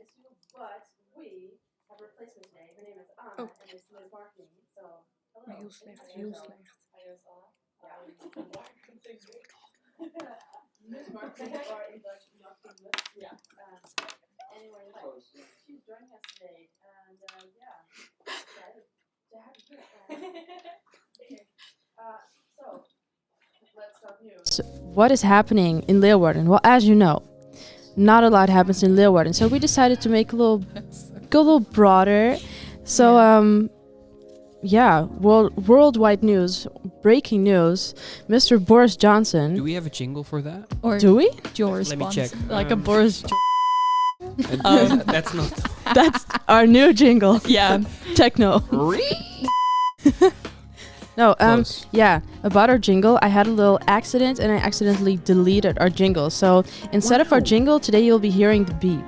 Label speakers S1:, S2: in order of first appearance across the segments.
S1: studio, but we have a replacement today. Her name is Anna, and it's Liz Marketing. So, hello.
S2: Heel slecht, heel slecht.
S1: Liz Marketing or English, not English. Yeah. Anyway, she's joining us today, and excited to have you here. So, let's talk news. So, what is happening in Leeuwarden? Well, as you know, not a lot happens in Leeuwarden, so we decided to make go a little broader. So, worldwide news, breaking news. Mr. Boris Johnson.
S3: Do we have a jingle for that?
S2: Or
S1: Do we?
S2: Joris
S3: Let me check.
S2: Like a Boris.
S3: That's not.
S1: That's our new jingle.
S2: Yeah.
S1: Techno. No,
S3: Close.
S1: yeah, about our jingle, I had a little accident and I accidentally deleted our jingle. So instead of our jingle, today you'll be hearing the beep.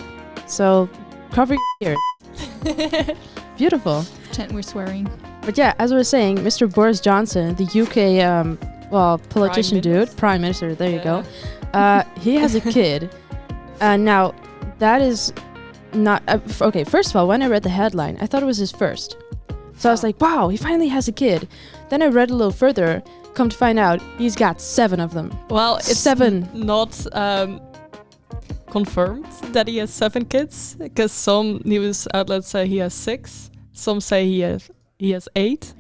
S1: So cover your ears. Beautiful.
S2: Pretend we're swearing.
S1: But yeah, as I was saying, Mr. Boris Johnson, the UK, politician dude, Prime Minister, there you go. He has a kid. Now, that is not... okay, first of all, when I read the headline, I thought it was his first. So I was like, wow, he finally has a kid. Then I read a little further. Come to find out, he's got 7 of them.
S4: Well, it's
S1: 7.
S4: not confirmed that he has 7 kids, because some news outlets say he has 6. Some say he has 8.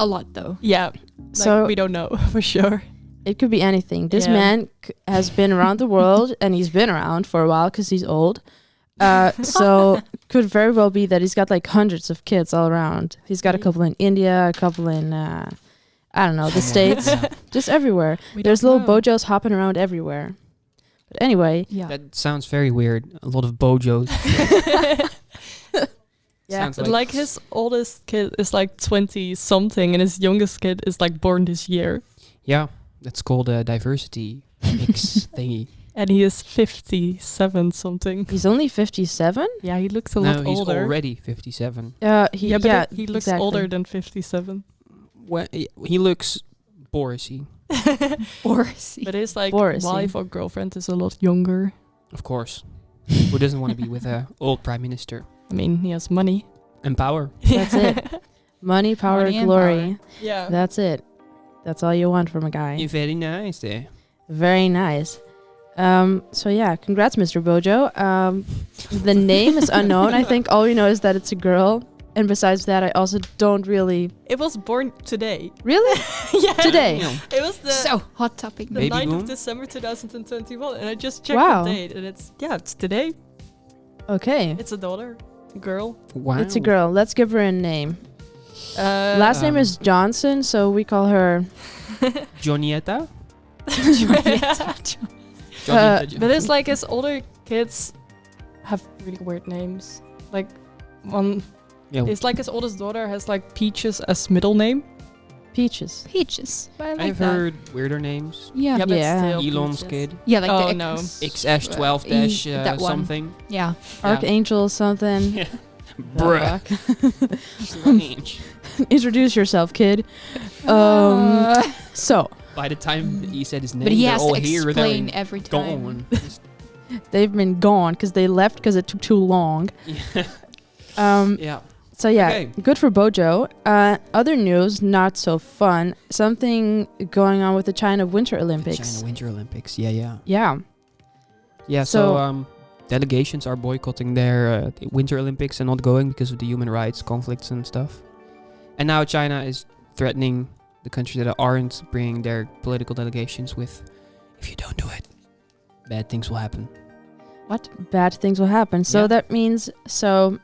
S2: A lot, though.
S4: Yeah,
S1: So
S4: we don't know for sure.
S1: it could be anything. This
S4: Yeah.
S1: man has been around the world, and he's been around for a while because he's old. So could very well be that he's got like hundreds of kids all around. He's got a couple in India, a couple in I don't know, the States, just everywhere. There's little bojos hopping around everywhere. But anyway,
S2: Yeah.
S3: That sounds very weird. A lot of bojos.
S1: yeah.
S3: Sounds
S4: Like his oldest kid is like 20 something, and his youngest kid is like born this year,
S3: Yeah, that's called a diversity mix thingy.
S4: and he is 57 something.
S1: He's only 57.
S4: Yeah, he looks a
S3: No,
S4: lot
S3: he's
S4: older.
S3: already 57.
S4: He looks
S1: exactly.
S4: older than 57.
S3: Well, he looks Borisy,
S2: Boris.
S4: But his like
S1: Boris,
S4: wife or girlfriend is a lot younger.
S3: of course. Who doesn't want to be with a old prime minister?
S4: I mean, he has money.
S3: And power.
S1: That's it. Money, power,
S2: Money and
S1: glory.
S4: Yeah.
S1: That's it. That's all you want from a guy.
S3: You're very nice there.
S1: Very nice. So yeah, congrats, Mr. Bojo. The name is unknown. I think all we know is that it's a girl. And besides that, I also don't really...
S4: It was born today.
S1: Really?
S4: Yeah.
S1: Today?
S3: Damn.
S4: It was the
S2: So, hot topic.
S4: the
S3: Baby
S4: 9th
S3: boom?
S4: of December 2021, and I just checked
S1: Wow.
S4: the date, and it's today.
S1: Okay.
S4: It's a daughter, a girl.
S3: Wow.
S1: It's a girl. Let's give her a name. Last name is Johnson, so we call her...
S3: Jonietta?
S4: But it's like his older kids have really weird names. Like one,
S3: Yeah.
S4: it's like his oldest daughter has like Peaches as middle name.
S1: Peaches.
S2: Peaches. But I like
S3: I've
S2: that.
S3: heard weirder names.
S2: Yeah.
S4: but
S1: Yeah.
S4: still
S3: Elon's
S4: Peaches.
S3: kid.
S2: Yeah, like
S4: Oh,
S2: the
S4: no.
S3: XS12 dash
S2: that one.
S3: something.
S2: Yeah.
S1: Archangel something.
S3: Yeah.
S1: The
S3: Bruh.
S1: fuck?
S3: Strange.
S1: Introduce yourself, kid. So,
S3: By the time he said his name,
S2: but he
S3: they're
S2: has
S3: all
S2: to
S3: here.
S2: explain
S3: They're
S2: every time.
S3: gone. Just-
S1: they've been gone because they left because it took too long.
S3: yeah. Yeah.
S1: So yeah,
S3: Okay.
S1: good for Bojo. Other news, not so fun. Something going on with the China Winter Olympics.
S3: China Winter Olympics. Yeah.
S1: Yeah.
S3: Yeah. So delegations are boycotting their Winter Olympics and not going because of the human rights conflicts and stuff. And now China is threatening the countries that aren't bringing their political delegations with, if you don't do it, bad things will happen.
S1: What? Bad things will happen. So
S3: Yeah.
S1: that means So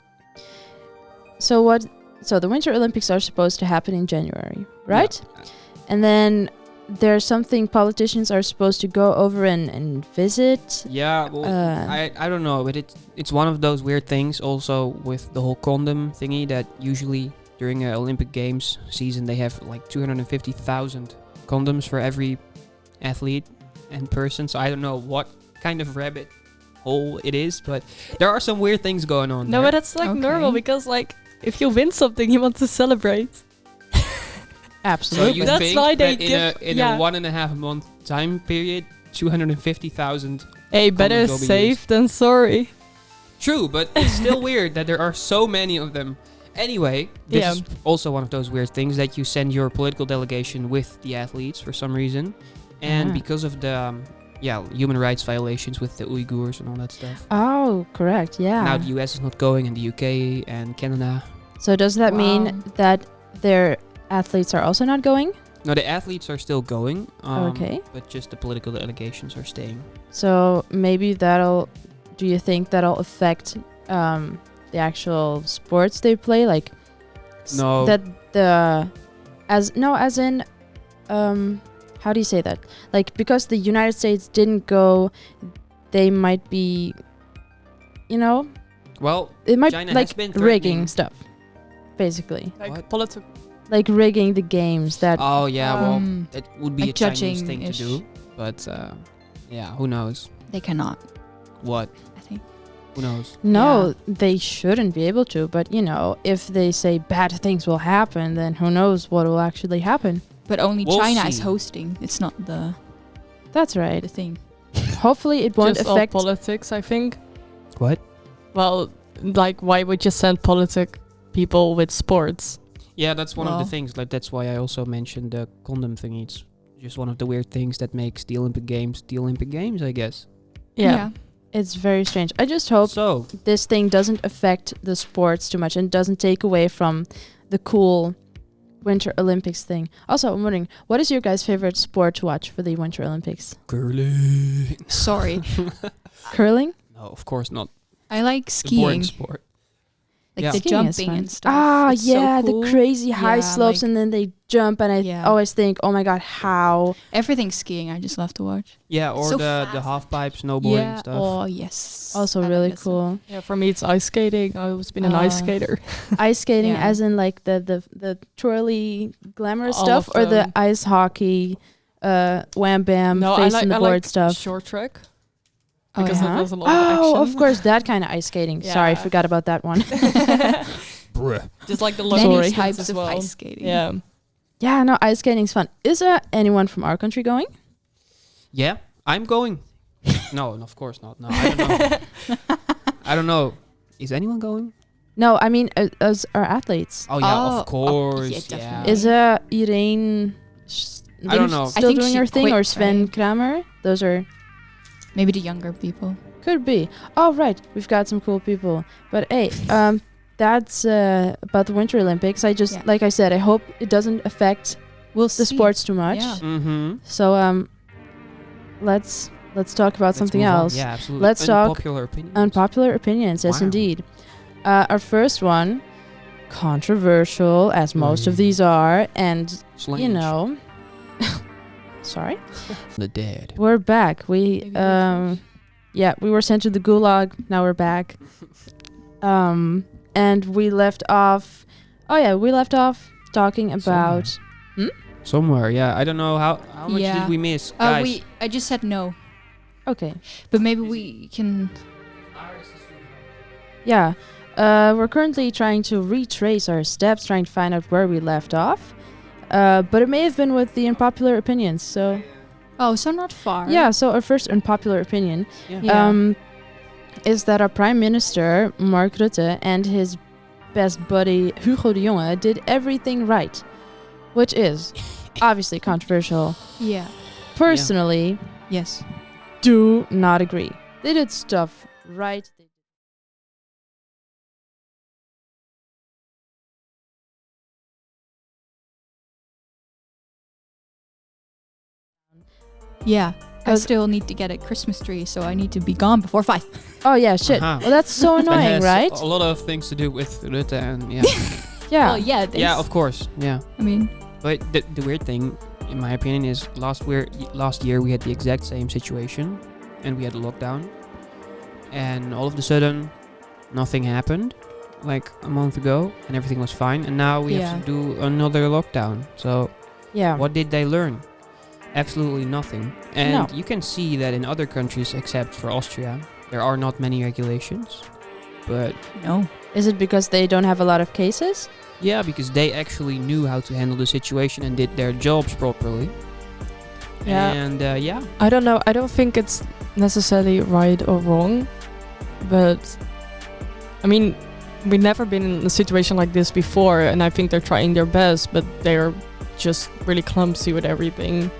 S1: the Winter Olympics are supposed to happen in January, right?
S3: Yeah.
S1: And then there's something politicians are supposed to go over and visit.
S3: Yeah, well, I don't know, but it's one of those weird things also with the whole condom thingy that usually during an Olympic Games season they have like 250,000 condoms for every athlete and person. So I don't know what kind of rabbit hole it is, but there are some weird things going on
S4: No,
S3: there.
S4: but it's like
S2: Okay.
S4: normal because like if you win something, you want to celebrate.
S3: So
S1: Absolutely.
S3: you
S4: That's
S3: think
S4: why they
S3: that in
S4: give-
S3: a 1.5 month time period, 250,000
S4: Hey, better
S3: will be
S4: safe
S3: used.
S4: than sorry.
S3: True, but it's still weird that there are so many of them. Anyway, this is also one of those weird things that you send your political delegation with the athletes for some reason. And because of the human rights violations with the Uyghurs and all that stuff.
S2: Oh, correct. Yeah.
S3: Now the US is not going, and the UK and Canada.
S2: So does that mean that their athletes are also not going?
S3: No, the athletes are still going.
S2: Okay.
S3: But just the political delegations are staying.
S2: So maybe do you think that'll affect the actual sports they play? Like,
S3: No.
S2: as in, how do you say that? Like, because the United States didn't go, they might be,
S3: Well,
S2: it might
S3: China
S2: like
S3: has been
S2: rigging
S3: threatening-
S2: stuff, basically.
S4: Like
S3: What?
S4: political.
S2: Like rigging the games that.
S3: oh yeah, well, it would be
S5: like
S3: a Chinese thing to
S5: judging-ish.
S3: do. But who knows?
S5: They cannot,
S3: What?
S5: I think.
S3: Who knows?
S2: No, they shouldn't be able to. But if they say bad things will happen, then who knows what will actually happen?
S5: But only
S3: We'll
S5: China is
S3: see.
S5: hosting. It's not the
S2: That's right.
S5: thing.
S2: Hopefully, it won't
S4: Just all
S2: affect.
S4: politics, I think.
S3: What?
S4: Well, like, why would you send politic people with sports?
S3: Yeah, that's one of the
S5: Well-
S3: things. Like that's why I also mentioned the condom thing. It's just one of the weird things that makes the Olympic Games, I guess.
S4: Yeah.
S2: It's very strange. I just hope
S3: So
S2: this thing doesn't affect the sports too much and doesn't take away from the cool Winter Olympics thing. Also, I'm wondering, what is your guys' favorite sport to watch for the Winter Olympics?
S3: curling.
S5: Sorry.
S2: Curling?
S3: No, of course not.
S5: I like
S3: The boring
S5: skiing.
S3: sport.
S5: Like
S3: Yeah.
S5: the
S2: Skiing is
S5: jumping
S2: fun.
S5: and stuff.
S2: Ah,
S5: It's so
S2: yeah,
S5: cool.
S2: the crazy high
S5: Yeah,
S2: slopes,
S5: like-
S2: and then they jump, and I
S5: Yeah.
S2: always think, oh my god, how?
S5: Everything skiing, I just love to watch.
S3: Yeah, or
S5: So
S3: the
S5: fast.
S3: half pipe snowboarding
S5: yeah.
S3: stuff.
S5: Oh yes.
S2: Also
S5: I like
S2: really
S5: that stuff.
S2: cool.
S4: Yeah, for me it's ice skating. I've always been an ice skater.
S2: Ice skating,
S5: Yeah.
S2: as in like the twirly glamorous
S4: All
S2: stuff,
S4: of
S2: or the
S4: them.
S2: ice hockey, wham bam,
S4: No,
S2: face
S4: I like
S2: in the
S4: I
S2: board
S4: like
S2: stuff.
S4: short track
S5: Oh,
S4: because
S5: yeah?
S4: there's a lot of action.
S2: Oh, of course, that kind of ice skating. Sorry, I
S4: Yeah.
S2: forgot about that one.
S3: Bruh.
S4: Just like the
S5: Many
S4: long
S5: types
S4: distance as
S5: of
S4: well.
S5: ice skating.
S4: Yeah.
S2: Yeah, no, ice skating's fun. Is anyone from our country going?
S3: Yeah, I'm going. No, of course not. No, I don't know. I don't know. Is anyone going?
S2: No, I mean as our athletes.
S3: Oh yeah,
S5: Oh,
S3: of course.
S5: yeah,
S3: yeah.
S5: definitely.
S2: Is Irene
S3: I don't know.
S2: still
S5: I think
S2: doing
S5: she
S2: her thing,
S5: quit,
S2: or Sven
S5: right?
S2: Kramer? Those are
S5: Maybe the younger people.
S2: could be. Oh right, we've got some cool people. But hey, that's about the Winter Olympics. I just
S5: Yeah.
S2: like I said, I hope it doesn't affect
S5: We'll
S2: the sports too much.
S5: Yeah.
S3: Mm-hmm.
S2: So let's talk about something else.
S3: Yeah, absolutely.
S2: Let's talk
S3: Unpopular opinions.
S2: Unpopular opinions, yes
S3: Wow.
S2: indeed. Our first one, controversial, as most of
S3: Mm.
S2: these are, and
S3: Slange.
S2: sorry,
S3: The dead.
S2: we're back. We
S5: Maybe we'll
S2: we were sent to the gulag. Now we're back. And we left off. Oh yeah, we left off talking about.
S3: Somewhere, yeah. I don't know how much
S5: Yeah.
S3: did we miss, guys?
S5: I just said no,
S2: Okay.
S5: but maybe we can.
S2: Yeah. We're currently trying to retrace our steps, trying to find out where we left off. But it may have been with the unpopular opinions. So
S5: Oh, so not far.
S2: yeah. So our first unpopular opinion
S5: Yeah.
S2: is that our Prime Minister Mark Rutte and his best buddy Hugo de Jonge did everything right, which is obviously controversial.
S5: Yeah.
S2: Personally,
S5: Yes.
S2: do not agree. They did stuff right.
S5: Yeah. I
S2: 'Cause-
S5: still need to get a Christmas tree, so I need to be gone before 5.
S2: Oh yeah, shit.
S3: Uh-huh.
S2: Well, that's so
S3: That
S2: annoying,
S3: has
S2: right?
S3: a lot of things to do with Rutte and yeah.
S2: Yeah.
S5: Well, yeah.
S3: Yeah, of course. Yeah.
S5: I mean,
S3: But the weird thing, in my opinion, is last year we had the exact same situation, and we had a lockdown, and all of a sudden, nothing happened, like a month ago, and everything was fine, and now we have to do another lockdown. So
S2: Yeah.
S3: what did they learn? Absolutely nothing. And
S2: No.
S3: you can see that in other countries, except for Austria, there are not many regulations. But
S5: no.
S2: Is it because they don't have a lot of cases?
S3: yeah, because they actually knew how to handle the situation and did their jobs properly.
S4: Yeah.
S3: And yeah.
S4: I don't know. I don't think it's necessarily right or wrong, but I mean, we've never been in a situation like this before, and I think they're trying their best, but they're just really clumsy with everything.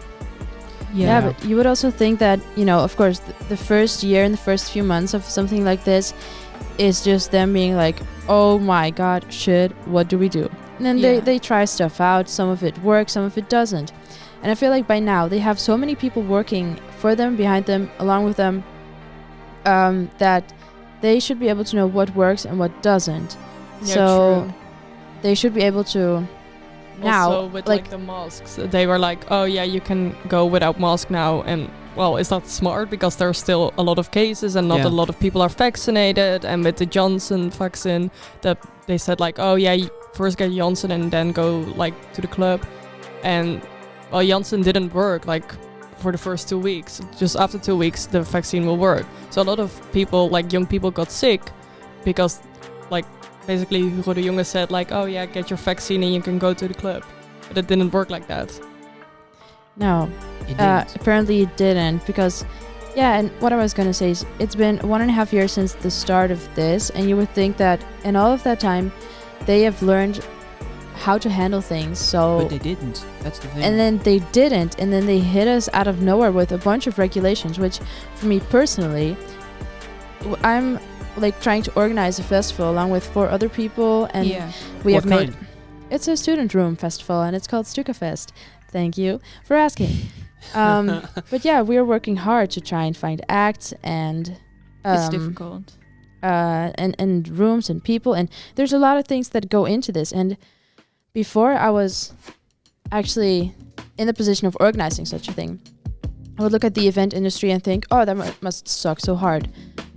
S2: Yeah, but you would also think that, of course, the first year and the first few months of something like this is just them being like, oh my god, shit, what do we do? And then they try stuff out. Some of it works, some of it doesn't. And I feel like by now they have so many people working for them, behind them, along with them, that they should be able to know what works and what doesn't.
S4: Yeah,
S2: so
S4: true.
S2: they should be able to now,
S4: Also with like the masks, they were like, oh yeah, you can go without mask now, and well, it's not smart because there are still a lot of cases and not
S3: Yeah.
S4: a lot of people are vaccinated. And with the Johnson vaccine, that they said like, oh yeah, first get Johnson and then go like to the club. And well, Johnson didn't work like for the first 2 weeks. Just after 2 weeks, the vaccine will work. So a lot of people, like young people, got sick because like basically Hugo de Jonge said like, oh yeah, get your vaccine and you can go to the club. But it didn't work like that.
S2: no.
S3: It didn't.
S2: Apparently it didn't, because and what I was gonna say is it's been 1.5 years since the start of this, and you would think that in all of that time they have learned how to handle things. So
S3: But they didn't. That's the thing.
S2: and then they didn't, and then they hit us out of nowhere with a bunch of regulations, which for me personally, I'm like trying to organize a festival along with 4 other people, and we
S3: What
S2: have made
S3: kind?
S2: it's a student room festival, and it's called Stukkenfest. Thank you for asking. But yeah, we're working hard to try and find acts and
S5: It's difficult.
S2: and rooms and people, and there's a lot of things that go into this. And before I was actually in the position of organizing such a thing, I would look at the event industry and think, oh, that must suck so hard.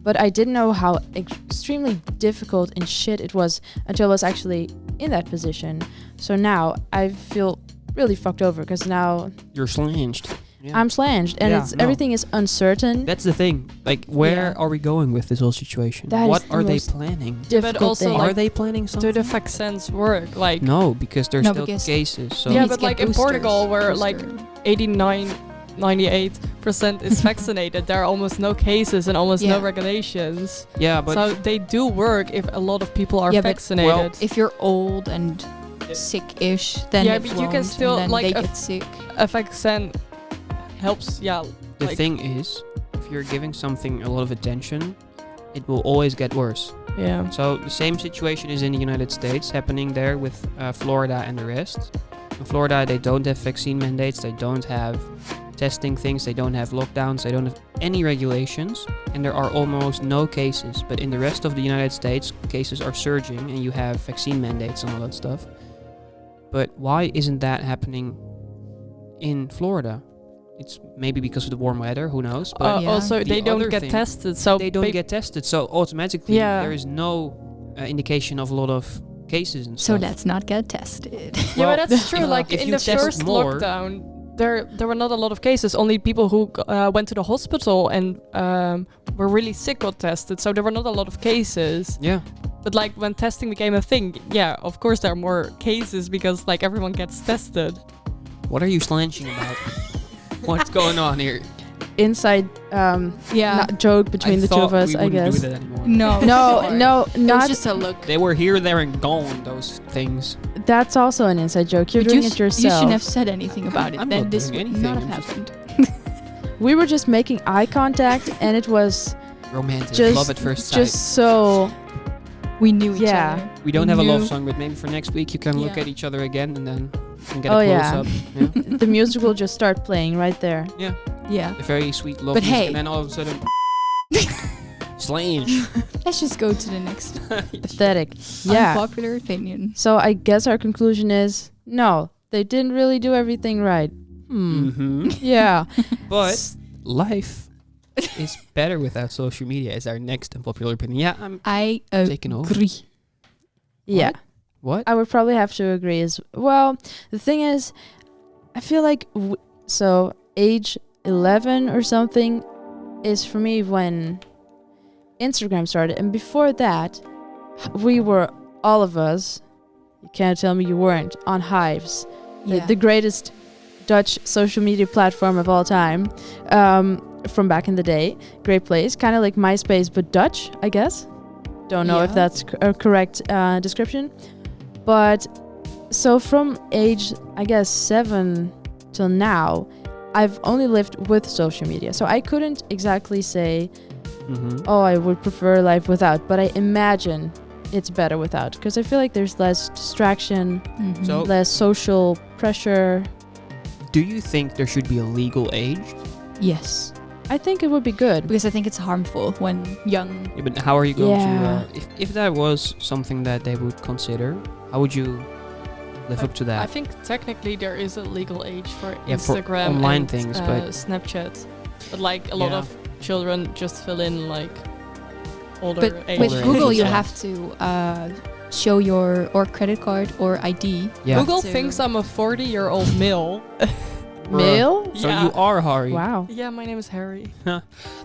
S2: But I didn't know how extremely difficult and shit it was until I was actually in that position. So now I feel really fucked over, because now
S3: You're slanged. Yeah.
S2: I'm slanged, and
S3: Yeah, no.
S2: everything is uncertain.
S3: That's the thing. Like, where
S2: Yeah.
S3: are we going with this whole situation?
S2: That
S3: What
S2: is the
S3: are they
S2: most
S3: planning?
S2: Difficult
S4: also,
S2: thing.
S3: Are
S4: like,
S3: they planning
S4: Do
S3: something?
S4: the vaccines work? Like
S3: No, because there's
S5: No,
S3: still
S5: because-
S3: cases. So
S4: Yeah,
S5: Need
S4: but
S5: to get
S4: like in
S5: boosters.
S4: Portugal, where like
S5: Booster.
S4: 89, 98% is vaccinated, there are almost no cases and almost no
S5: Yeah.
S4: regulations.
S3: yeah, but
S4: So they do work if a lot of people are
S5: Yeah, but-
S4: vaccinated.
S3: Well,
S5: If you're old and sick-ish, then
S4: Yeah,
S5: it
S4: but you can
S5: won't,
S4: still,
S5: and then
S4: like,
S5: they
S4: a-
S5: get sick.
S4: a vaccine helps,
S3: the
S4: like-
S3: thing is, if you're giving something a lot of attention, it will always get worse.
S4: yeah.
S3: So the same situation is in the United States happening there with Florida and the rest. In Florida, they don't have vaccine mandates, they don't have testing things, they don't have lockdowns, they don't have any regulations, and there are almost no cases. But in the rest of the United States, cases are surging, and you have vaccine mandates and all that stuff. But why isn't that happening in Florida? It's maybe because of the warm weather, who knows? But
S5: Yeah.
S4: Also,
S3: The
S4: they don't
S3: other
S4: get
S3: thing-
S4: tested, so
S3: they don't get tested, so automatically
S4: Yeah.
S3: there is no indication of a lot of cases and
S5: So
S3: stuff.
S5: let's not get tested.
S4: Yeah,
S3: Well,
S4: but that's true.
S3: if-
S4: Like
S3: if
S4: in
S3: you
S4: the
S3: test
S4: first
S3: more-
S4: lockdown, there were not a lot of cases. Only people who went to the hospital and were really sick got tested. So there were not a lot of cases.
S3: Yeah.
S4: But like when testing became a thing, yeah, of course there are more cases because like everyone gets tested.
S3: What are you slanching about? What's going on here?
S2: Inside joke between the two of us, I guess.
S3: Do that anymore.
S5: No,
S2: No,
S5: sorry.
S2: no,
S5: It was
S2: not.
S5: just a look.
S3: They were here, there, and gone. Those things.
S2: That's also an inside joke. You're
S5: But
S2: doing
S5: you
S2: it yourself.
S5: shouldn't have said anything about it.
S3: I'm
S5: Then
S3: not
S5: this
S3: doing
S5: would
S3: anything,
S5: not have
S3: I'm just-
S5: happened.
S2: We were just making eye contact, and it was
S3: Romantic.
S2: just
S3: Love at first sight.
S2: just so.
S5: We knew each
S2: Yeah.
S5: other.
S3: We don't
S2: we
S3: have a love
S2: knew-
S3: song, but maybe for next week you can look
S5: Yeah.
S3: at each other again and then you can get
S2: Oh,
S3: a
S2: yeah.
S3: close up. Yeah.
S2: The music will just start playing right there.
S5: Yeah.
S3: A very sweet love
S5: But
S3: music,
S5: hey.
S3: and then all of a sudden slange.
S5: Let's just go to the next
S2: Pathetic. Yeah.
S5: unpopular opinion.
S2: So I guess our conclusion is no, they didn't really do everything right.
S3: Mm-hmm.
S2: Yeah.
S3: But life is better without social media is our next unpopular opinion. Yeah, I'm
S5: I
S3: taking over.
S5: agree.
S2: Yeah.
S3: What?
S2: I would probably have to agree as well. The thing is, I feel like so age 11 or something is for me when Instagram started, and before that, we were all of us. You can't tell me you weren't on Hives,
S5: Yeah.
S2: the greatest Dutch social media platform of all time, from back in the day. Great place, kind of like MySpace but Dutch, I guess. don't know if
S5: Yeah.
S2: that's a correct description. But so from age, I guess, 7 till now, I've only lived with social media. So I couldn't exactly say, oh, I would prefer life without. But I imagine it's better without. Because I feel like there's less distraction,
S5: Mhm.
S3: So-
S2: less social pressure.
S3: Do you think there should be a legal age?
S5: Yes,
S2: I think it would be good.
S5: because I think it's harmful when young.
S3: Yeah, but how are you going
S2: Yeah.
S3: to... if that was something that they would consider, how would you live up to
S4: I
S3: that?
S4: think technically there is a legal age for
S3: Yeah, for
S4: Instagram
S3: online
S4: and
S3: things, but-
S4: Snapchat. But like a lot
S3: Yeah.
S4: of children just fill in like older
S5: But
S4: age.
S5: with
S3: Older
S5: Google,
S3: ages,
S5: you
S3: yeah.
S5: have to show your or credit card or ID.
S3: Yeah.
S4: Google
S5: To-
S4: thinks I'm a 40-year-old male.
S2: Male?
S3: So
S4: Yeah.
S3: you are Harry.
S2: Wow.
S4: Yeah, my name is Harry.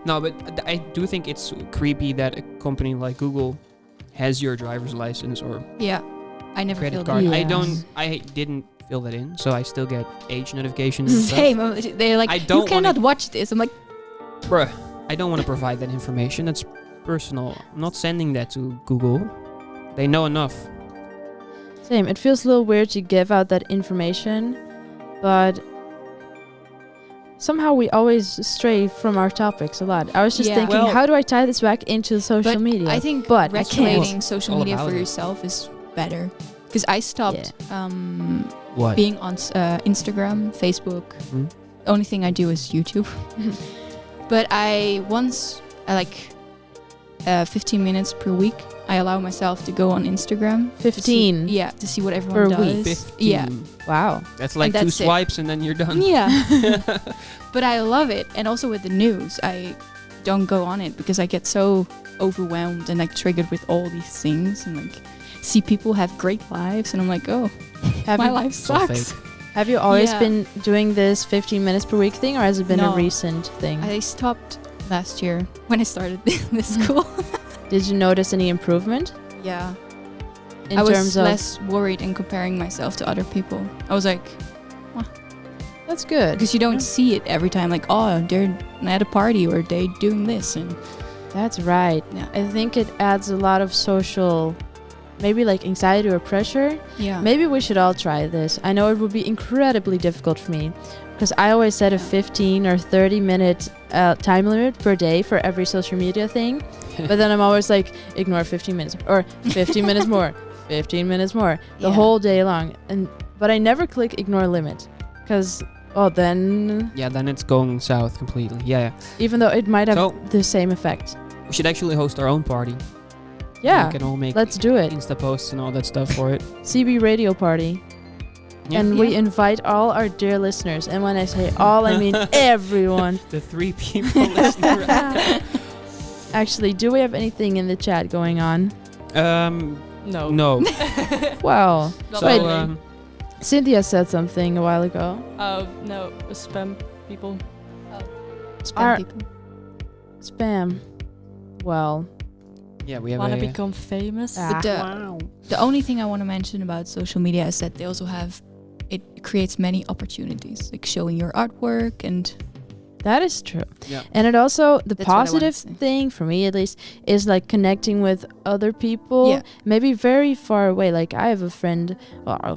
S3: No, but I do think it's creepy that a company like Google has your driver's license or
S5: Yeah, I never
S3: credit
S5: filled
S3: card.
S5: it.
S2: Yes.
S3: I didn't fill that in, so I still get age notifications. and stuff.
S5: Same. They're like,
S3: I
S5: you
S3: don't
S5: cannot
S3: wanna-
S5: watch this. I'm like,
S3: Bruh, I don't want to provide that information. That's personal. I'm not sending that to Google. They know enough.
S2: Same. It feels a little weird to give out that information, but somehow we always stray from our topics a lot. I was just
S5: Yeah.
S2: thinking,
S3: Well-
S2: how do I tie this back into social
S5: but
S2: media?
S5: I think
S2: but I can't.
S5: regulating social
S3: All
S5: media
S3: about
S5: for
S3: it.
S5: yourself is better. Because I stopped
S3: What?
S5: being on Instagram, Facebook.
S3: Hmm?
S5: The only thing I do is YouTube. But I like 15 minutes per week. I allow myself to go on Instagram. to see-
S2: 15?
S5: Yeah, to see what everyone
S2: Per
S5: does.
S2: week?
S3: 15.
S5: Yeah.
S2: Wow.
S3: That's like
S5: And
S3: 2
S5: that's it.
S3: swipes and then you're done.
S5: Yeah. But I love it. And also with the news, I don't go on it because I get so overwhelmed and like triggered with all these things and like see people have great lives and I'm like, oh,
S2: Have
S5: my
S2: you,
S5: life
S3: So
S5: sucks.
S3: fake.
S2: have you always
S5: Yeah.
S2: been doing this 15 minutes per week thing, or has it been a
S5: No.
S2: recent thing?
S5: I stopped last year when I started this school.
S2: Did you notice any improvement
S5: Yeah.
S2: in
S5: I was
S2: terms of?
S5: less worried in comparing myself to other people. I was like,
S2: That's good.
S5: because you don't
S2: Yeah.
S5: see it every time, like, oh, they're at a party or they doing this. And
S2: That's right.
S5: Yeah.
S2: I think it adds a lot of social, maybe like anxiety or pressure.
S5: yeah.
S2: Maybe we should all try this. I know it would be incredibly difficult for me because I always set a 15 or 30-minute time limit per day for every social media thing. But then I'm always like, ignore 15 minutes or 15 minutes more, 15 minutes more, the
S5: Yeah.
S2: whole day long. But I never click ignore limit because, then
S3: Yeah, then it's going south completely. Yeah.
S2: even though it might have
S3: So-
S2: the same effect.
S3: We should actually host our own party.
S2: Yeah,
S3: We can all make
S2: let's do it.
S3: Insta posts and all that stuff for it.
S2: CB radio party.
S3: Yeah.
S2: And we
S5: Yeah.
S2: invite all our dear listeners. And when I say all, I mean everyone.
S3: The 3 people listening.
S2: Actually, do we have anything in the chat going on?
S4: No.
S3: No.
S2: Well,
S4: Not
S3: So,
S2: Wait. Cynthia said something a while ago.
S4: No, spam people.
S5: Spam
S2: Our-
S5: people.
S2: Spam. Well,
S3: yeah, we have
S4: Wanna
S3: a...
S4: become famous?
S2: Ah.
S5: But the only thing I want to mention about social media is that they also have, it creates many opportunities, like showing your artwork and
S2: that is true.
S3: Yeah.
S2: And it also, the
S5: That's what I wanted
S2: positive
S5: to say.
S2: thing, for me at least, is like connecting with other people.
S5: Yeah.
S2: Maybe very far away. Like I have a friend, I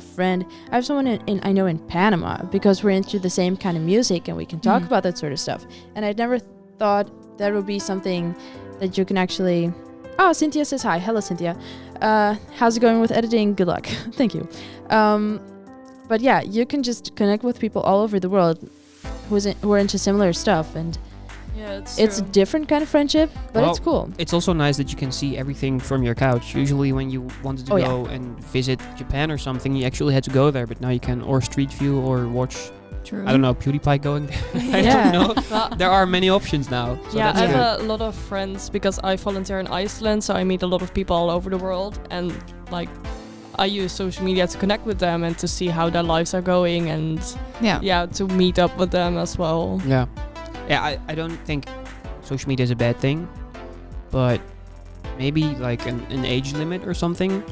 S2: have someone I know in Panama because we're into the same kind of music and we can talk
S5: Mhm.
S2: about that sort of stuff. And I'd never thought that would be something that you can actually... Oh, Cynthia says hi. Hello, Cynthia. How's it going with editing? Good luck. Thank you. But yeah, you can just connect with people all over the world who are into similar stuff, and
S4: Yeah,
S2: it's a different kind of friendship, but it's cool.
S3: It's also nice that you can see everything from your couch. Usually when you wanted to
S2: Oh, yeah.
S3: go and visit Japan or something, you actually had to go there, but now you can or Street View or watch,
S5: true.
S3: I don't know, PewDiePie going there. I
S2: Yeah.
S3: don't know.
S4: Well,
S3: There are many options now. So
S4: yeah,
S3: that's
S4: I
S3: good.
S4: have a lot of friends because I volunteer in Iceland, so I meet a lot of people all over the world, and like I use social media to connect with them and to see how their lives are going, and
S5: Yeah.
S4: to meet up with them as well.
S3: Yeah. Yeah, I don't think social media is a bad thing, but maybe like an age limit or something.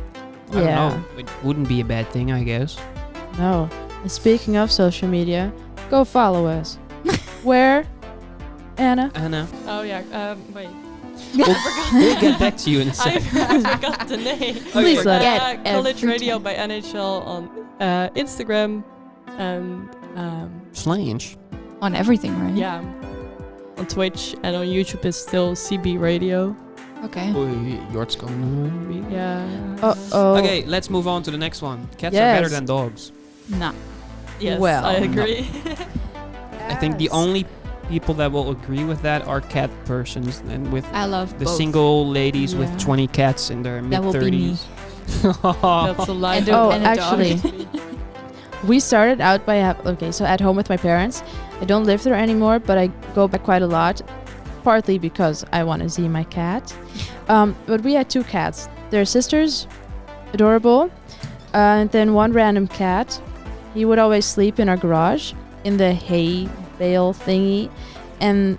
S3: I don't
S2: Yeah.
S3: know. It wouldn't be a bad thing, I guess.
S2: No. And speaking of social media, go follow us. Where? Anna?
S3: Anna.
S4: Oh yeah, wait.
S3: We'll get back to you in a
S4: I
S3: second.
S4: forgot the name.
S2: Please let
S5: it.
S4: College
S5: Every
S4: Radio
S5: time.
S4: by NHL on Instagram and
S3: Slange.
S5: On everything, right?
S4: yeah, on Twitch, and on YouTube is still CB Radio.
S5: Okay.
S3: Yours going.
S4: Yeah.
S2: Uh-oh.
S3: Okay, let's move on to the next one. Cats are
S2: Yes.
S3: better than dogs.
S5: Nah.
S4: Yes,
S2: Well,
S4: I
S3: no.
S4: agree.
S3: I think the only people that will agree with that are cat persons, and with
S5: I love
S3: the
S5: both.
S3: single ladies
S4: Yeah.
S3: with 20 cats in their mid
S5: That will be me.
S3: 30s.
S4: That's a lie.
S5: And
S2: Oh,
S5: and a dog.
S2: actually. We started out by so at home with my parents. I don't live there anymore, but I go back quite a lot, partly because I want to see my cat. But we had 2 cats. They're sisters, adorable. And then one random cat. He would always sleep in our garage in the hay bale thingy, and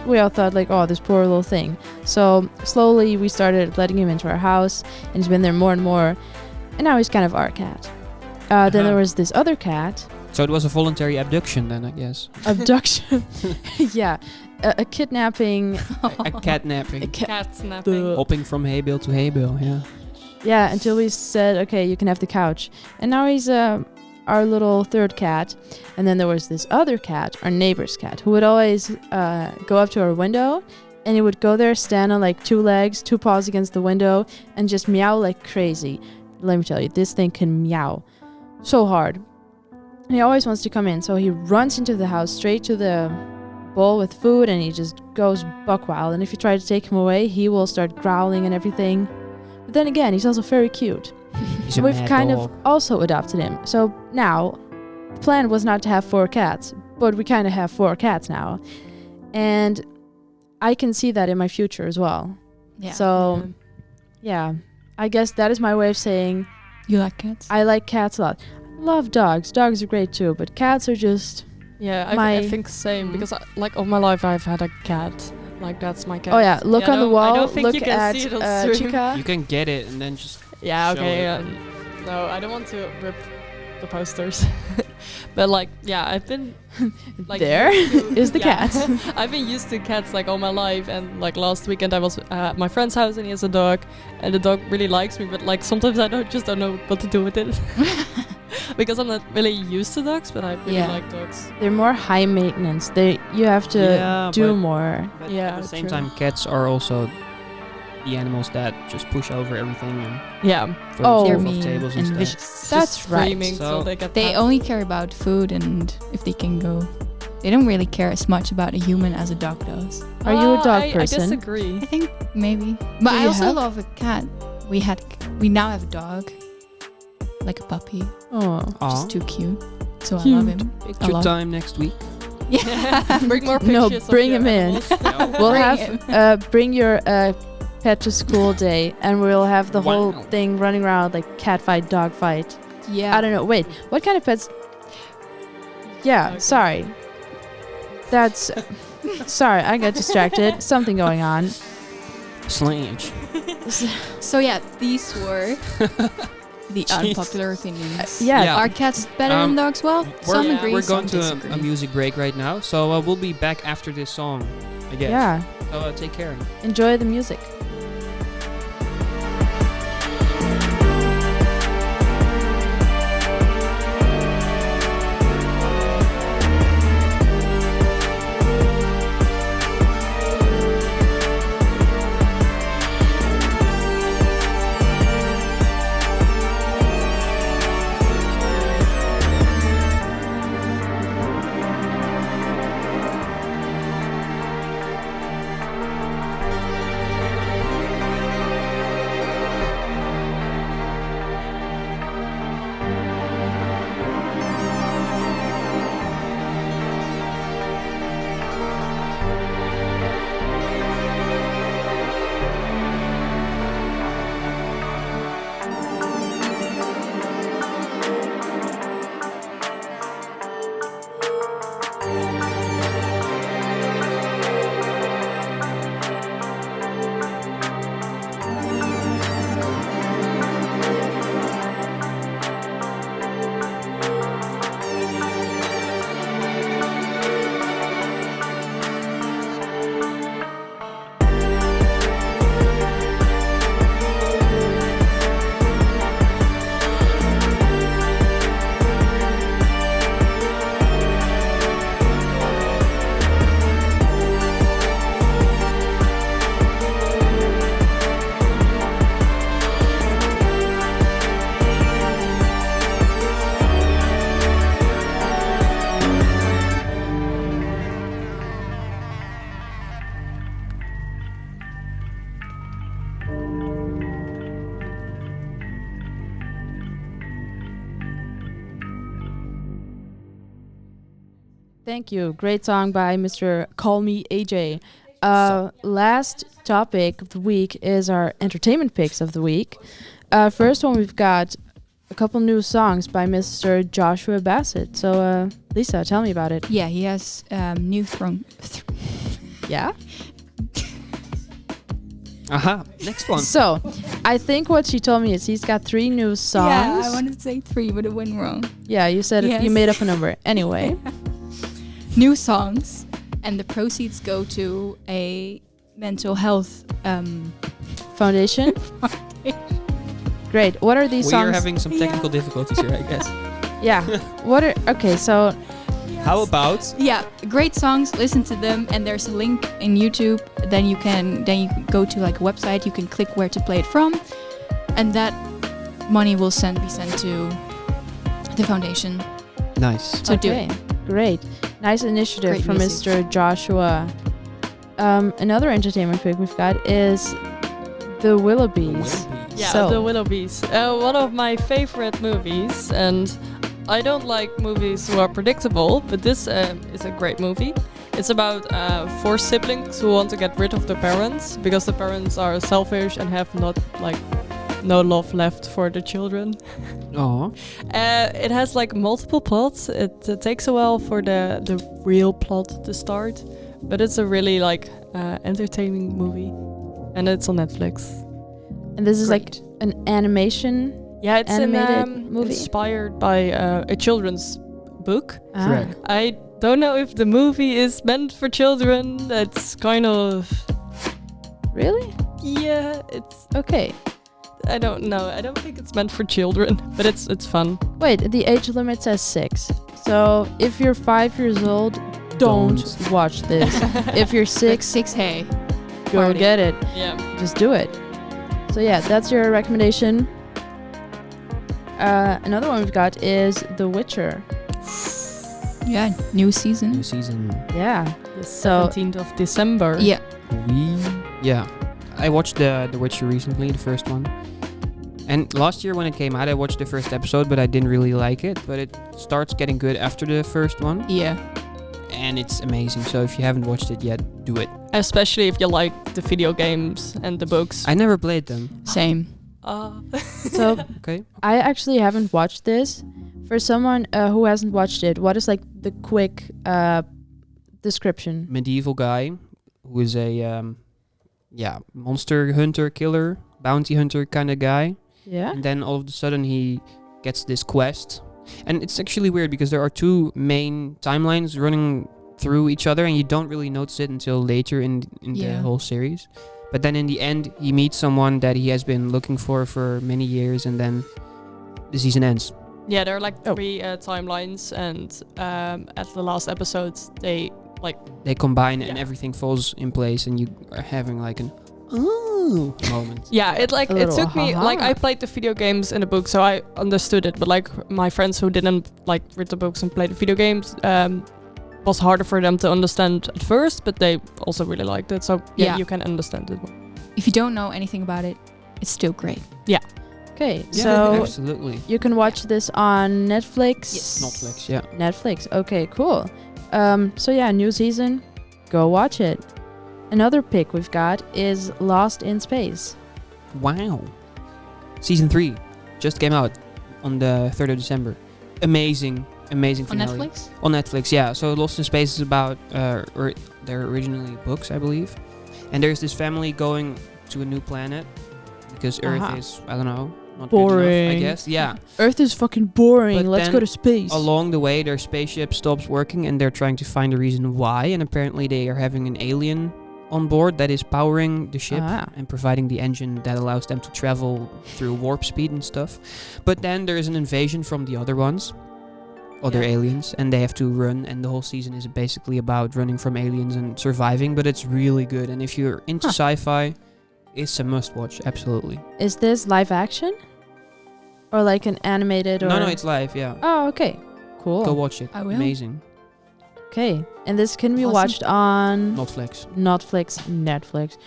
S2: we all thought like, oh, this poor little thing. So slowly we started letting him into our house, and he's been there more and more, and now he's kind of our cat. Then there was this other cat.
S3: So it was a voluntary abduction then, I guess.
S2: Abduction. Yeah. A kidnapping.
S3: A catnapping.
S4: Cat snapping.
S3: Hopping from hay bale to hay bale, yeah.
S2: Yeah, until we said, okay, you can have the couch. And now he's our little third cat. And then there was this other cat, our neighbor's cat, who would always go up to our window, and he would go there, stand on like 2 legs, 2 paws against the window, and just meow like crazy. Let me tell you, this thing can meow so hard. And he always wants to come in, so he runs into the house straight to the bowl with food, and he just goes buck wild. And if you try to take him away, he will start growling and everything. But then again, he's also very cute.
S3: He's a
S2: We've
S3: mad
S2: kind
S3: dog.
S2: of also adopted him. So now, the plan was not to have 4 cats, but we kind of have 4 cats now. And I can see that in my future as well.
S5: Yeah.
S2: So, yeah, I guess that is my way of saying
S5: You like cats?
S2: I like cats a lot. Love dogs. Dogs are great too, but cats are just...
S4: Yeah, I
S2: My-
S4: think same, because like all my life I've had a cat. Like that's my cat.
S2: Oh yeah, look
S4: I
S2: on the
S4: don't- I
S2: wall,
S4: don't think
S2: look
S4: you can
S2: at
S4: see it on stream.
S2: Chica.
S3: You can get it and then just
S4: Yeah,
S3: show
S4: okay.
S3: it.
S4: No, I don't want to rip the posters. But like, yeah, I've been like
S2: There
S4: used to-
S2: is the
S4: yeah.
S2: cat.
S4: I've been used to cats like all my life, and like last weekend I was at my friend's house and he has a dog, and the dog really likes me, but like sometimes I don't know what to do with it. Because I'm not really used to dogs, but I really
S5: Yeah.
S4: like dogs.
S2: They're more high maintenance. You have to
S3: Yeah,
S2: do
S3: but-
S2: more.
S3: But
S4: Yeah,
S3: at the same
S4: true.
S3: time, cats are also the animals that just push over everything and
S4: Yeah,
S3: throw
S2: Oh.
S3: stuff
S5: They're
S3: off
S5: mean
S3: tables and
S5: and
S3: stuff.
S5: vicious.
S2: That's
S4: just
S2: right.
S4: screaming
S3: So-
S4: till they get
S5: They
S4: tired.
S5: only care about food and if they can go. They don't really care as much about a human as a dog does.
S2: Are you a dog
S4: I
S2: person?
S4: disagree.
S5: I think maybe. But
S2: Do
S5: I
S2: you
S5: also
S2: have-
S5: love a cat. We now have a dog. Like a puppy.
S2: Oh.
S5: Which
S3: Aw.
S5: is too cute. So I love him. a
S3: Picture
S5: lot.
S3: time next week.
S5: Yeah.
S4: Bring more
S2: No,
S4: pictures.
S2: bring
S4: of
S2: him
S4: your
S2: in.
S4: animals.
S2: We'll
S5: Bring
S2: have
S5: him.
S2: bring your pet to school day, and we'll have the whole
S3: Wow.
S2: thing running around like cat fight, dog fight.
S5: Yeah.
S2: I don't know. Wait, what kind of pets? Yeah,
S4: Okay.
S2: sorry. That's sorry. I got distracted. Something going on.
S3: Slange.
S5: So yeah, these were the
S3: Jeez.
S5: unpopular opinions.
S2: Yeah.
S3: Yeah.
S5: Are cats better than dogs? Well, some
S4: yeah,
S5: agree,
S3: We're
S5: some
S3: going to
S5: disagree.
S3: a music break right now, so we'll be back after this song, I guess.
S2: Yeah.
S3: So take care.
S2: Enjoy the music. Thank you. Great song by Mr. Call Me AJ. Last topic of the week is our entertainment picks of the week. First one, we've got a couple new songs by Mr. Joshua Bassett. So, Lisa, tell me about it.
S5: Yeah, he has new throne.
S2: Yeah?
S3: Aha, next one.
S2: So, I think what she told me is he's got 3 new songs.
S5: Yeah, I wanted to say 3, but it went wrong.
S2: Yeah, you said
S5: Yes.
S2: you made up a number. Anyway.
S5: New songs, and the proceeds go to a mental health
S2: Foundation. Great. What are these
S3: We
S2: songs?
S3: are having some technical difficulties here, I guess.
S2: Yeah. Okay, so
S3: How about
S5: Yeah, great songs. Listen to them, and there's a link in YouTube. Then you can go to like a website. You can click where to play it from, and that money will be sent to the foundation.
S3: nice?
S5: So do it.
S2: Great. Nice initiative
S5: Great
S2: from
S5: music.
S2: Mr. Joshua. Another entertainment pick we've got is the Willoughbys.
S4: Yeah,
S2: So-
S4: the Willoughbys. One of my favorite movies, and I don't like movies who are predictable, but this is a great movie. It's about 4 siblings who want to get rid of their parents because the parents are selfish and have no love left for the children.
S3: Oh,
S4: It has like multiple plots. It takes a while for the real plot to start, but it's a really entertaining movie, and it's on Netflix.
S2: And this is
S4: Great.
S2: like an animation.
S4: Yeah, it's
S2: Animated movie?
S4: inspired by a children's book.
S3: correct.
S4: I don't know if the movie is meant for children. It's kind of
S2: Really?
S4: it's
S2: Okay.
S4: I don't know. I don't think it's meant for children, but it's fun.
S2: Wait, the age limit says 6. So if you're 5 years old, don't watch this. If you're 6,
S5: 6, hey.
S2: go
S5: party.
S2: get it.
S4: Yeah.
S2: Just do it. So yeah, that's your recommendation. Another one we've got is The Witcher.
S5: Yeah, new season.
S3: New season.
S2: Yeah.
S4: The
S2: So-
S4: 17th of December.
S5: Yeah.
S3: Yeah, I watched the Witcher recently, the first one. And last year when it came out, I watched the first episode, but I didn't really like it. But it starts getting good after the first one,
S5: Yeah.
S3: and it's amazing. So if you haven't watched it yet, do it.
S4: Especially if you like the video games and the books.
S3: I never played them.
S5: Same.
S2: So
S3: Okay.
S2: I actually haven't watched this. For someone who hasn't watched it, what is like the quick description?
S3: Medieval guy who is a monster hunter, killer, bounty hunter kind of guy.
S2: Yeah.
S3: And then all of a sudden he gets this quest. And it's actually weird because there are 2 main timelines running through each other, and you don't really notice it until later in the
S5: Yeah.
S3: whole series. But then in the end, he meets someone that he has been looking for many years, and then the season ends.
S4: Yeah, there are like
S2: Oh.
S4: 3 timelines, and at the last episodes, they
S3: They combine and
S4: Yeah.
S3: everything falls in place, and you are having like an ooh moment.
S4: Yeah, it
S2: A
S4: it
S2: little
S4: took me
S2: ha-ha.
S4: I played the video games in the book, so I understood it. But like my friends who didn't read the books and play the video games, was harder for them to understand at first, but they also really liked it. So
S5: Yeah.
S4: you can understand it.
S5: If you don't know anything about it, it's still great.
S2: Okay.
S3: Yeah,
S2: So
S3: absolutely.
S2: you can watch this on Netflix.
S5: Yes.
S3: Netflix, yeah.
S2: Netflix. Okay, cool. So yeah, new season. Go watch it. Another pick we've got is Lost in Space.
S3: Wow. Season 3 just came out on the 3rd of December. Amazing
S5: On
S3: finale.
S5: Netflix?
S3: On Netflix, yeah. So Lost in Space is about, or they're originally books, I believe. And there's this family going to a new planet because Earth
S2: Aha.
S3: is, I don't know, not good enough, I
S2: Boring.
S3: guess. Yeah.
S2: Earth is fucking boring.
S3: But
S2: Let's
S3: then
S2: go to space.
S3: Along the way, their spaceship stops working and they're trying to find a reason why. And apparently they are having an alien on board that is powering the ship
S2: Ah.
S3: and providing the engine that allows them to travel through warp speed and stuff. But then there is an invasion from the other ones, other
S2: Yeah.
S3: aliens, and they have to run. And the whole season is basically about running from aliens and surviving. But it's really good. And if you're into sci-fi, it's a must-watch. Absolutely.
S2: Is this live action? Or like an animated or...
S3: No, it's live. Yeah,
S2: Oh, okay. Cool.
S3: go watch it.
S5: I will.
S3: Amazing.
S2: Okay. And this can be
S5: Awesome.
S2: watched on
S3: Netflix.
S2: Netflix.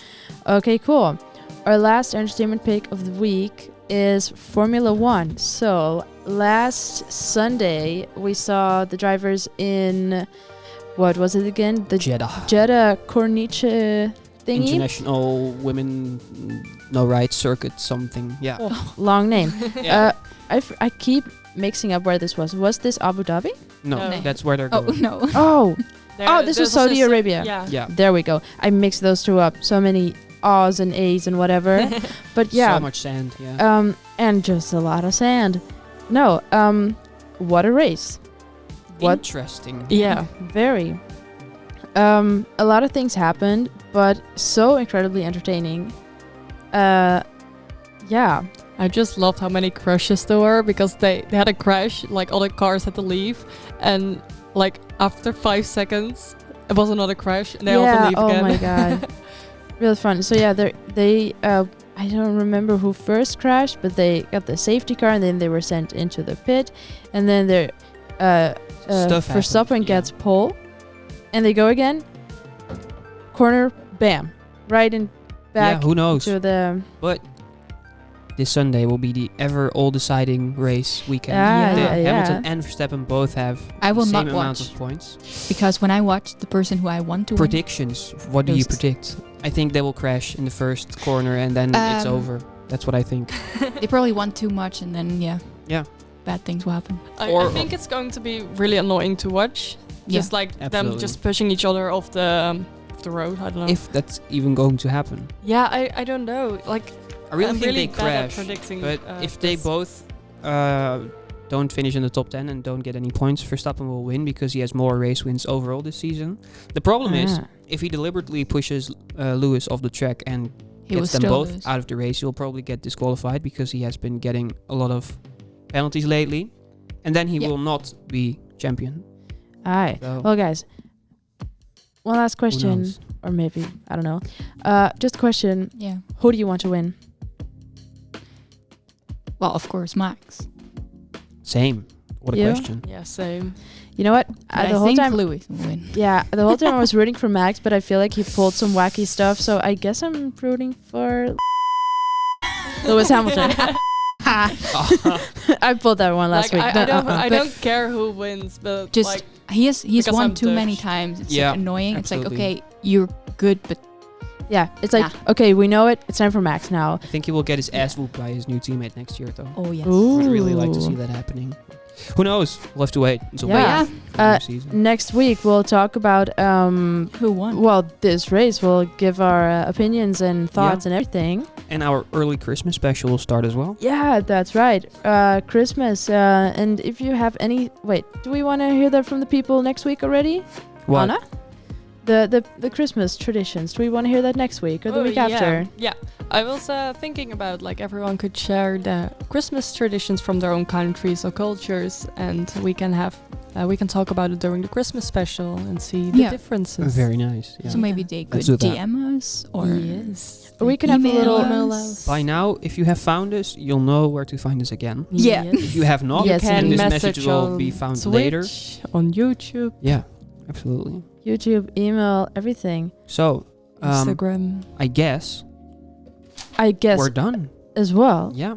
S2: Okay, cool. Our last entertainment pick of the week is Formula One. So last Sunday we saw the drivers in what was it again? The
S3: Jeddah
S2: Corniche thingy.
S3: International Women No Rights Circuit something. Yeah.
S2: Long name.
S3: Yeah.
S2: I keep mixing up where this was. Was this Abu Dhabi?
S3: No,
S4: No.
S3: that's where they're
S5: Oh
S3: going.
S5: no.
S2: Oh, this was
S4: there's also
S2: Saudi Arabia.
S4: Yeah.
S3: Yeah.
S2: there we go. I mixed those two up. So many A's and A's and whatever. But yeah.
S3: So much sand. Yeah.
S2: And just a lot of sand. No, what a race. What?
S3: Interesting.
S4: Yeah.
S2: Very. A lot of things happened, but so incredibly entertaining. Yeah.
S4: I just loved how many crashes there were because they had a crash, like all the cars had to leave, and like after 5 seconds it was another crash and they all had to leave again.
S2: Oh my god. Really fun. So yeah, they I don't remember who first crashed, but they got the safety car and then they were sent into the pit, and then they're
S3: Stuff
S2: Verstappen
S3: happened, yeah.
S2: gets pole, and they go again. Corner, bam, right in back
S3: Yeah, who knows?
S2: to the.
S3: But this Sunday will be the ever all-deciding race weekend.
S2: Yeah,
S3: Hamilton and Verstappen both have
S5: I will
S3: the same
S5: not
S3: amount
S5: watch
S3: of points.
S5: because when I watch the person who I want to win,
S3: Predictions. What do you
S5: Those-
S3: predict? I think they will crash in the first corner and then it's over. That's what I think.
S5: they probably want too much, and then
S3: Yeah.
S5: bad things will happen.
S3: Or-
S4: I think it's going to be really annoying to watch.
S5: Yeah.
S4: Just like them
S3: Absolutely.
S4: just pushing each other off the road. I don't know.
S3: If that's even going to happen.
S4: Yeah, I don't know. Like
S3: I really
S4: I'm
S3: think
S4: really
S3: they
S4: bad at
S3: crash.
S4: predicting.
S3: But if they
S4: this.
S3: both don't finish in the top 10 and don't get any points, Verstappen will win because he has more race wins overall this season. The problem is, if he deliberately pushes Lewis off the track and
S5: He will
S3: gets them
S5: still
S3: both
S5: lose.
S3: out of the race, he'll probably get disqualified because he has been getting a lot of penalties lately. And then he
S5: Yeah.
S3: will not be champion.
S2: Alright.
S3: So,
S2: Well, guys, one last
S3: who
S2: question,
S3: knows?
S2: or maybe I don't know. Just a question:
S5: Yeah.
S2: who do you want to win?
S5: Well, of course, Max.
S3: Same. What a
S2: You?
S3: question.
S4: Yeah, same.
S2: You know what?
S5: But
S2: The
S5: I
S2: whole
S5: think
S2: time,
S5: Lewis will win.
S2: yeah, the whole time I was rooting for Max, but I feel like he pulled some wacky stuff, so I guess I'm rooting for Lewis Hamilton. I pulled that one last
S4: Like,
S2: week.
S4: I don't
S2: But
S4: don't care who wins, but
S5: Just
S4: like
S5: he's
S4: because
S5: won
S4: I'm
S5: too many
S4: Dutch.
S5: times. It's
S3: Yeah,
S5: like annoying.
S3: absolutely.
S5: It's like, okay, you're good, but
S2: yeah, it's like, okay, we know it. It's time for Max now.
S3: I think he will get his ass whooped by his new teammate next year, though.
S5: oh yes.
S3: I would really like to
S2: Ooh.
S3: see that happening. Who knows? We'll have to wait until
S2: Yeah.
S3: the new season.
S2: Next week we'll talk about
S5: Who won?
S2: well, this race. We'll give our opinions and thoughts and everything.
S3: And our early Christmas special will start as well.
S2: Yeah, that's right. Christmas. And if you have any, wait, do we want to hear that from the people next week already?
S3: What?
S2: Anna? The Christmas traditions. Do we want to hear that next week or the week after?
S4: Yeah. I was thinking about like everyone could share the Christmas traditions from their own countries or cultures, and we can have we can talk about it during the Christmas special and see the
S5: Yeah.
S4: differences.
S3: Very nice. Yeah.
S5: So maybe they could
S3: Let's do that.
S5: DM us or
S4: Yes.
S2: Or we can have a little.
S4: Email us.
S3: By now, if you have found us, you'll know where to find us again.
S5: Yeah.
S3: If you have not,
S2: Yes,
S3: then
S2: indeed.
S3: this
S4: message
S3: message will
S4: on
S3: be found
S4: Twitch,
S3: later.
S4: on YouTube,
S3: Yeah, absolutely.
S2: YouTube, email, everything.
S3: So,
S4: Instagram.
S3: I guess
S2: I guess
S3: we're done.
S2: as well.
S3: Yeah.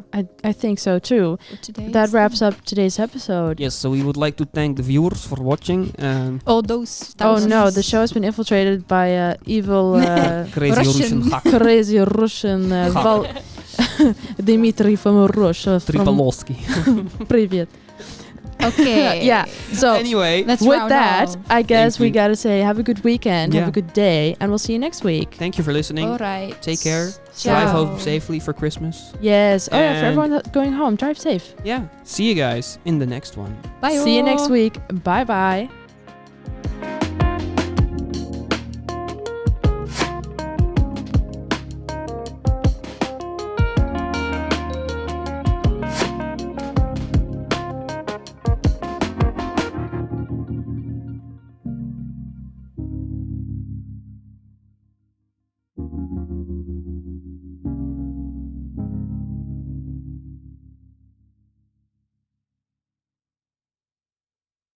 S2: I think so too.
S5: for today.
S2: That wraps up today's episode.
S3: Yes, so we would like to thank the viewers for watching.
S5: all those.
S2: Oh
S5: thousands.
S2: no, the show has been infiltrated by evil,
S3: Crazy
S5: Russian.
S3: Russian hack.
S2: crazy Russian Dmitry from Russia. From
S3: Tripolowski.
S2: Привет.
S5: Okay.
S2: Yeah. So
S3: Anyway,
S5: Let's
S2: with
S5: round
S2: that,
S5: off.
S2: I guess
S3: Thank
S2: we
S3: you.
S2: gotta say have a good weekend, have
S3: Yeah.
S2: a good day, and we'll see you next week.
S3: thank you for listening.
S5: All right.
S3: Take care.
S2: Ciao.
S3: Drive home safely for Christmas.
S2: Yes. Oh yeah, for
S3: And-
S2: everyone that's going home, drive safe.
S3: Yeah. See you guys in the next one.
S5: Bye.
S2: See you next
S5: all.
S2: week. Bye bye.